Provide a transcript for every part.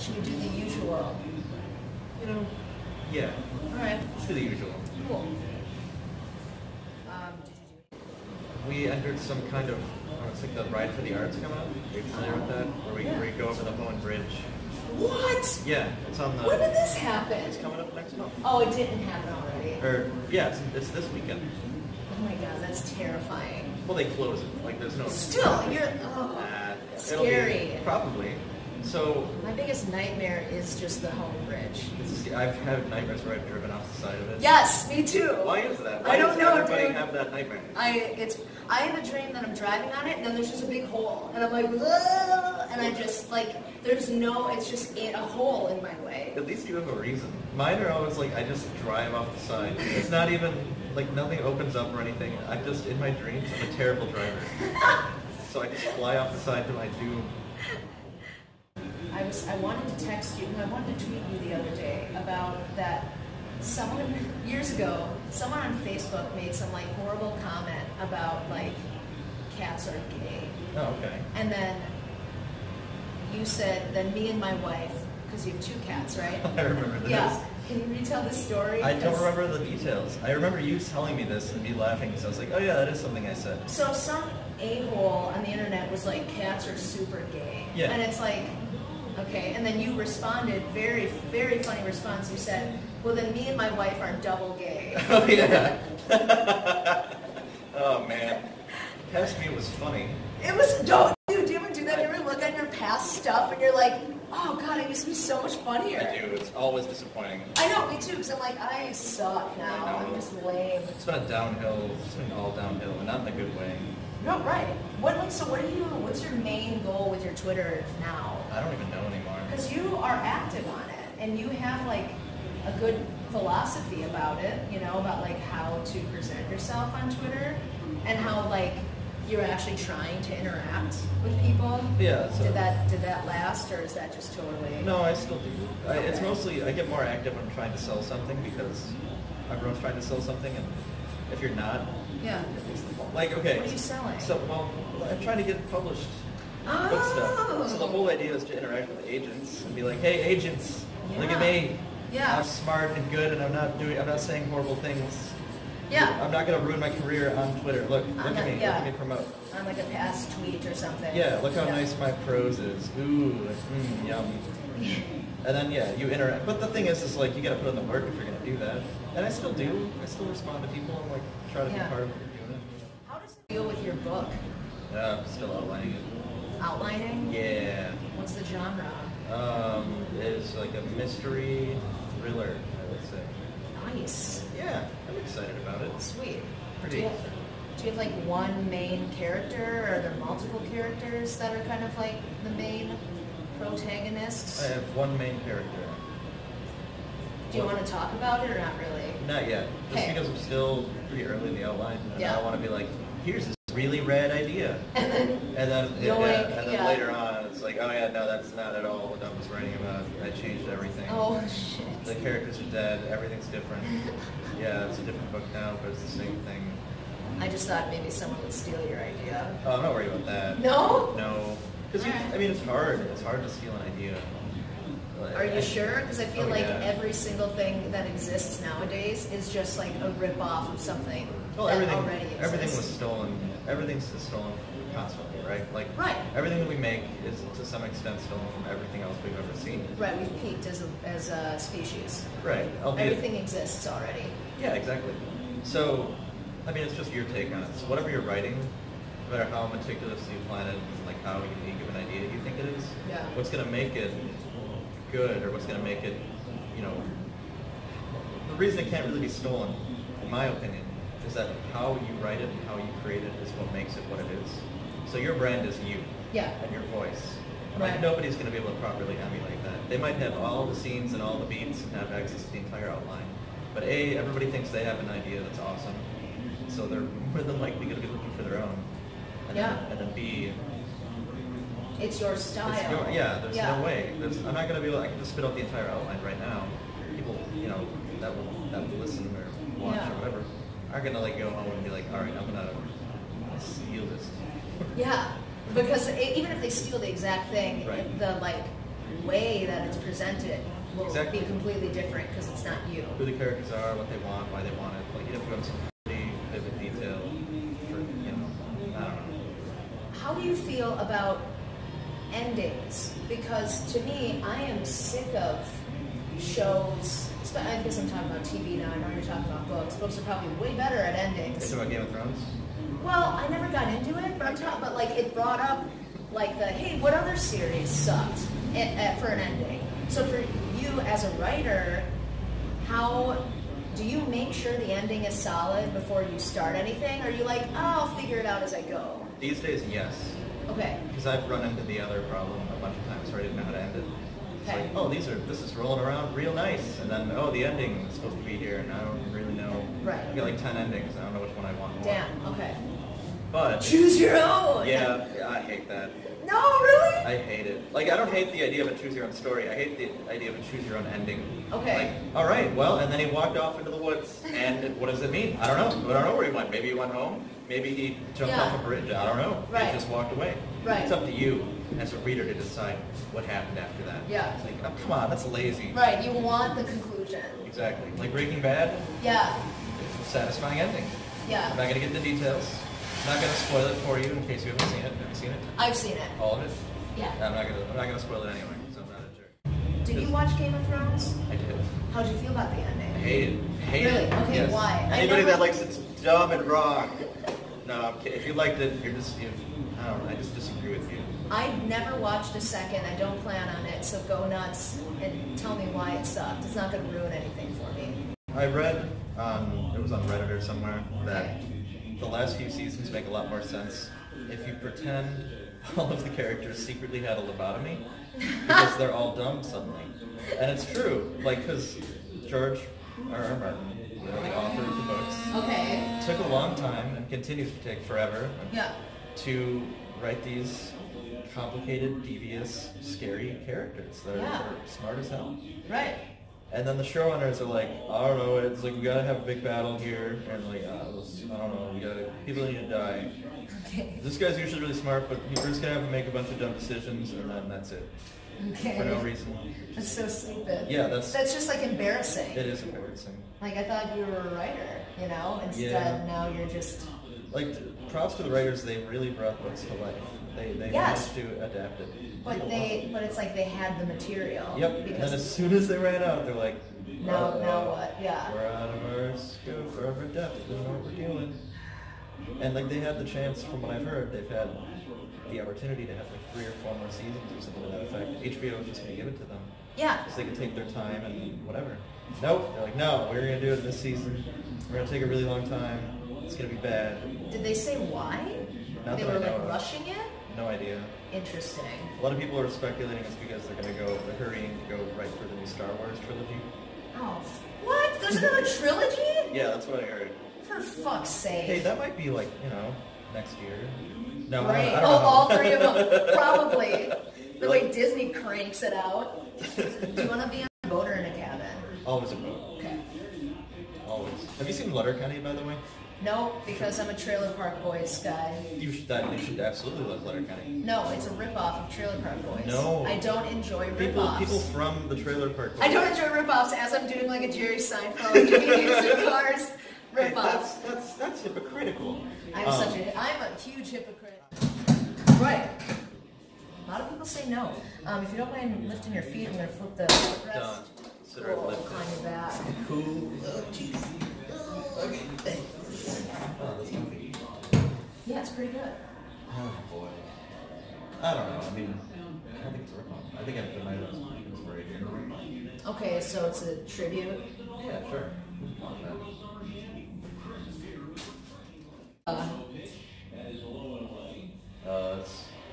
Should we do the usual? Yeah. All right. Let's do the usual. Cool. We entered some kind of, it's like the Ride for the Arts coming up. Are you familiar with that? Where we go over the Bowen Bridge. What? Yeah, it's on the... When did this happen? It's coming up next month. Oh, it didn't happen already. Or, yeah, it's this weekend. Oh my god, that's terrifying. Well, they close it. Like, there's no... Still, you're... Oh, scary. Probably. So... My biggest nightmare is just the home bridge. I've had nightmares where I've driven off the side of it. Yes, me too. Why is that? I don't know, everybody dude. have that nightmare? I have a dream that I'm driving on it, and then there's just a big hole, and I'm like, ugh, and I just like, it's just a hole in my way. At least you have a reason. Mine are always like, I just drive off the side. It's not even like nothing opens up or anything. I'm just in my dreams. I'm a terrible driver, so I just fly off the side to my doom. I wanted to text you, I wanted to tweet you the other day about that. Someone years ago, someone on Facebook made some like horrible comment about like cats are gay. Oh, okay. And then you said, then me and my wife, because you have 2 cats, right? I remember this. Yeah. Can you retell the story? I don't remember the details. I remember you telling me this and me laughing because I was like, oh yeah, that is something I said. So some a-hole on the internet was like, cats are super gay. Yeah. And it's like, okay. And then you responded, very, very funny response. You said, well, then me and my wife are double gay. Oh yeah. Oh man. Past me it was funny. It was, dude, do you ever do that? Do you ever look at your past stuff and you're like, oh god, it used to be so much funnier. I do. It's always disappointing. I know, me too, because I'm like, I suck now. I'm just lame. It's been a downhill. It's been all downhill, and not in a good way. No, right. What's your main goal with your Twitter now? I don't even know anymore. Because you are active on it, and you have like a good philosophy about it, about like how to present yourself on Twitter, and how like you're actually trying to interact with people. Yeah. So did that last, or is that just totally? No, I still do. It's mostly I get more active when I'm trying to sell something because everyone's trying to sell something, and if you're not, yeah. Like okay. What are you selling? So I'm trying to get published. Book stuff. So the whole idea is to interact with agents and be like, hey agents, look at me. Yeah. I'm smart and good, and I'm not saying horrible things. Yeah. I'm not going to ruin my career on Twitter. Look at me. Look at me promote. On like a past tweet or something. Yeah, look how nice my prose is. Ooh, yum. And then you interact. But the thing is like you got to put in the work if you're going to do that. And I still do. I still respond to people and like try to be part of what they're doing. How does it feel with your book? Still outlining it. Outlining? Yeah. What's the genre? It's like a mystery thriller, I would say. Nice. Yeah, I'm excited about it. Sweet. Pretty. Do you have like one main character, or are there multiple characters that are kind of like the main protagonists? I have one main character. Do you want to talk about it or not really? Not yet. Just because I'm still pretty early in the outline. And I want to be like, here's this really rad idea. And then later on it's like, oh yeah, no, that's not at all what I was writing about. I changed everything. Oh shit. The characters are dead, everything's different. Yeah, it's a different book now, but it's the same thing. I just thought maybe someone would steal your idea. Oh, I'm not worried about that. No? No. Because it's hard. It's hard to steal an idea. Are you sure? Because I feel every single thing that exists nowadays is just like a rip-off of something that already exists. Everything was stolen. Everything's stolen constantly, right? Like everything that we make is to some extent stolen from everything else we've ever seen. Right, we've peaked as a species. Right. Everything exists already. Yeah, exactly. So, it's just your take on it. So whatever you're writing, no matter how meticulously you plan it, and like how unique of an idea you think it is, what's going to make it good, or what's going to make it, the reason it can't really be stolen, in my opinion, is that how you write it and how you create it is what makes it what it is. So your brand is you, and your voice. Like nobody's going to be able to properly emulate that. They might have all the scenes and all the beats and have access to the entire outline, but everybody thinks they have an idea that's awesome, so they're more than likely going to be looking for their own. And then B, it's your style. There's no way. I'm not going to be able. I can just spit out the entire outline right now. People, that will listen or watch or whatever, are going to go home and be like, all right, I'm going to steal this. Yeah, because even if they steal the exact thing, way that it's presented will be completely different because it's not you. Who the characters are, what they want, why they want it. Like, you have to go into some pretty vivid detail for, you know, I don't know. How do you feel about endings? Because to me, I am sick of shows. I guess I'm talking about TV now. I know you're talking about books. Books are probably way better at endings. You're talking about Game of Thrones? Well, I never got into it, but I'm talking about, like, it brought up, like, hey, what other series sucked for an ending? So for you as a writer, how do you make sure the ending is solid before you start anything? Or are you like, oh, I'll figure it out as I go? These days, yes. Okay. Because I've run into the other problem a bunch of times where I didn't know how to end it. It's Okay. like, oh, this is rolling around real nice. And then, oh, the ending is supposed to be here, and I don't really know. Right. I've got like 10 endings, I don't know which one I want more. Damn, okay. But Choose your own! yeah, I hate that. No, really? I hate it. Like, I don't hate the idea of a choose your own story. I hate the idea of a choose your own ending. Okay. Like, all right, well, and then he walked off into the woods. And what does it mean? I don't know. I don't know where he went. Maybe he went home. Maybe he jumped off a bridge. I don't know. Right. He just walked away. Right. It's up to you as a reader to decide what happened after that. Yeah. It's like, oh, come on, that's lazy. Right, you want the conclusion. Exactly. Like Breaking Bad, Yeah. it's a satisfying ending. Yeah. I'm not going to get into details. I'm not going to spoil it for you in case you haven't seen it. Have you seen it? I've seen it. All of it? Yeah. I'm not gonna spoil it anyway, so I'm not a jerk. Did you watch Game of Thrones? I did. How'd you feel about the ending? I hate it. Hate Really? it. Okay, Yes. why? Anybody that likes it's dumb and wrong. No, I'm kidding. If you liked it, you're just I don't know. I just disagree with you. I never watched a second. I don't plan on it. So go nuts and tell me why it sucked. It's not going to ruin anything for me. I read it was on Reddit or somewhere that the last few seasons make a lot more sense if you pretend all of the characters secretly had a lobotomy because they're all dumb suddenly. And it's true, like, because George R.R. Martin, you know, the author of the books, took a long time and continues to take forever to write these complicated, devious, scary characters that are smart as hell. Right. And then the showrunners are like, I don't know, it's like we gotta have a big battle here, and like, I don't know, people need to die. Okay. This guy's usually really smart, but we're just gonna have him make a bunch of dumb decisions, and then that's it. Okay. For no reason. That's so stupid. Yeah, that's just like embarrassing. It is embarrassing. Like, I thought you were a writer, you know? Instead, now you're just... Like, props to the writers, they really brought books to life. They managed to adapt it. But it's like they had the material. Yep, and then as soon as they ran out, they're like, now what? Yeah. We're out of our scope, our depth, we don't know what we're doing. And like, they had the chance, from what I've heard, they've had the opportunity to have like 3 or 4 more seasons or something to that effect. HBO was just going to give it to them. Yeah. So they could take their time and whatever. Nope, they're like, no, we're going to do it this season. We're going to take a really long time. It's going to be bad. Did they say why? Not they that were I know like of. rushing it? No idea. Interesting. A lot of people are speculating it's because they're hurrying to go right for the new Star Wars trilogy. Oh, what? There's another trilogy? Yeah, that's what I heard. For fuck's sake. Hey, that might be like, next year. No, right. I don't know. All 3 of them. Probably. The way Disney cranks it out. Do you want to be on a boat or in a cabin? Always a boat. Okay. Always. Have you seen Letterkenny, by the way? No, because I'm a Trailer Park Boys guy. You should absolutely love Letterkenny. No, it's a ripoff of Trailer Park Boys. No. I don't enjoy ripoffs. People from the Trailer Park Boys. I don't enjoy ripoffs as I'm doing like a Jerry Seinfeld, Jimmy Cars ripoffs. Hey, that's hypocritical. I'm a huge hypocrite. Right. A lot of people say no. If you don't mind lifting your feet, I'm going to flip the footrest. Done. Consider it lifted. On your back. Cool. Oh, jeez. Okay, thanks. Oh, that's comfy. Yeah, it's pretty good. Oh, boy. I don't know. I mean, I don't think it's a ripoff. I think I have to my inspiration. Okay, so it's a tribute? Yeah, sure.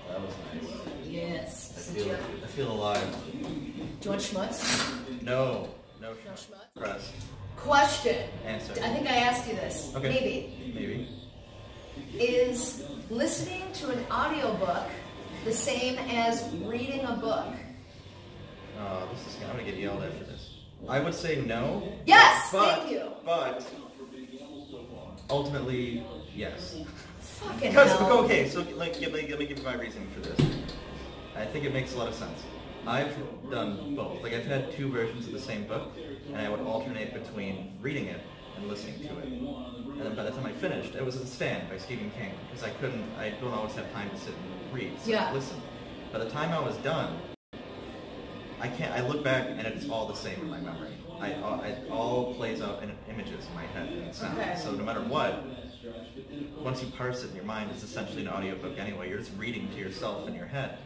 That was nice. Yes. I feel alive. Do you want schmutz? No schmutz. Press. Question. Answer. I think I asked you this. Okay. Maybe. Is listening to an audiobook the same as reading a book? I'm going to get yelled at for this. I would say no. Yes! Thank you. But ultimately, yes. Fucking hell. Okay, so let me give you my reasoning for this. I think it makes a lot of sense. I've done both. Like I've had 2 versions of the same book, and I would alternate between reading it and listening to it. And then by the time I finished, it was The Stand by Stephen King, because I don't always have time to sit and read, so I listen. By the time I was done, I look back and it's all the same in my memory. It all plays out in images in my head and sound. Okay. So no matter what, once you parse it in your mind, it's essentially an audiobook anyway. You're just reading to yourself in your head.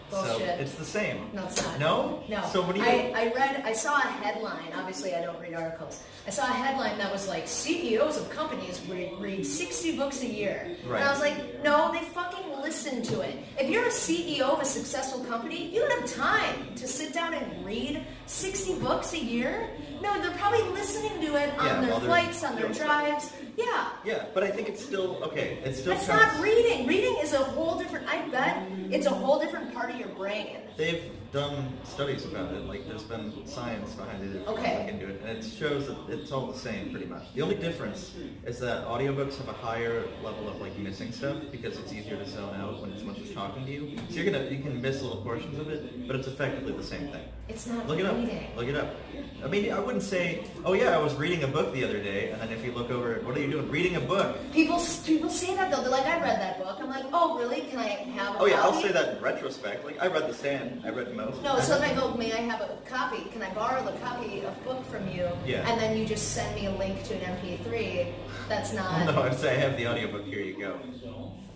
Bullshit. So it's the same. No, it's not. No? No. So what do you... I saw a headline. Obviously, I don't read articles. I saw a headline that was like, CEOs of companies read 60 books a year. Right. And I was like, no, they fucking listen to it. If you're a CEO of a successful company, you don't have time to sit down and read 60 books a year. No, they're probably listening to it on their flights, on their drives. Yeah. Yeah, but I think it's still, okay, it's still... That's not reading. Reading is a whole different, I bet it's a whole different part of your brain. They've done studies about it, like there's been science behind it if you look into it, and it shows that it's all the same pretty much. The only difference is that audiobooks have a higher level of like missing stuff because it's easier to zone out when someone's just talking to you. So you can miss little portions of it, but it's effectively the same thing. It's not Look reading. it up. Look it up. I mean, I wouldn't say, oh yeah, I was reading a book the other day, and then if you look over it, what are you doing? Reading a book. People say that though. They're like, I read that book. I'm like, oh really? Can I have a copy? Yeah, I'll say that in retrospect. Like, I read The Stand. I read most. No, so if I go, may I have a copy? Can I borrow the copy of book from you? Yeah. And then you just send me a link to an MP3. That's not... No, I'd say I have the audiobook. Here you go.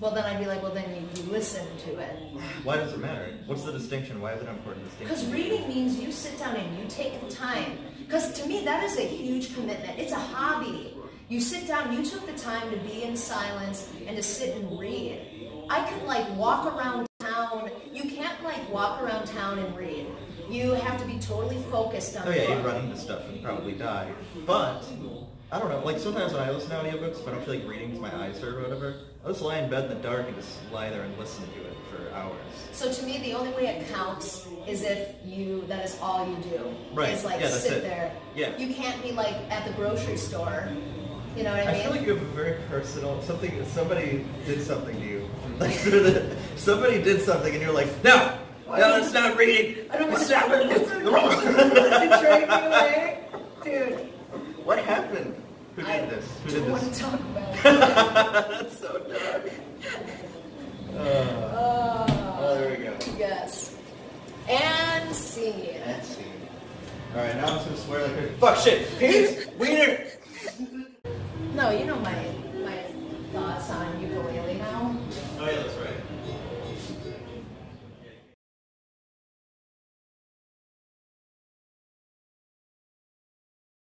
Well, then I'd be like, well, then you listen to it. Why does it matter? What's the distinction? Why is it an important distinction? Because reading means you sit down and you take the time. Because to me, that is a huge commitment. It's a hobby. You sit down, you took the time to be in silence and to sit and read. I could like walk around town. You can't like walk around town and read. You have to be totally focused on the book. You run into stuff and probably die. But, I don't know, like sometimes when I listen to audiobooks, if I don't feel like reading because my eyes hurt or whatever, I'll just lie in bed in the dark and just lie there and listen to it for hours. So to me, the only way it counts is if that is all you do. Right. Is like sit there. Yeah. You can't be like at the grocery store. You know what I mean? I feel like you have a very personal, somebody did something to you. Like, somebody did something and you're like, no, it's not reading. I don't want to stop it. It drove me away. Dude. What happened? Who did this? I don't want to talk about it. That's so dark. There we go. Yes. And scene. And scene. Alright, now I'm just going to swear like a... Fuck, shit! Penis! Wiener!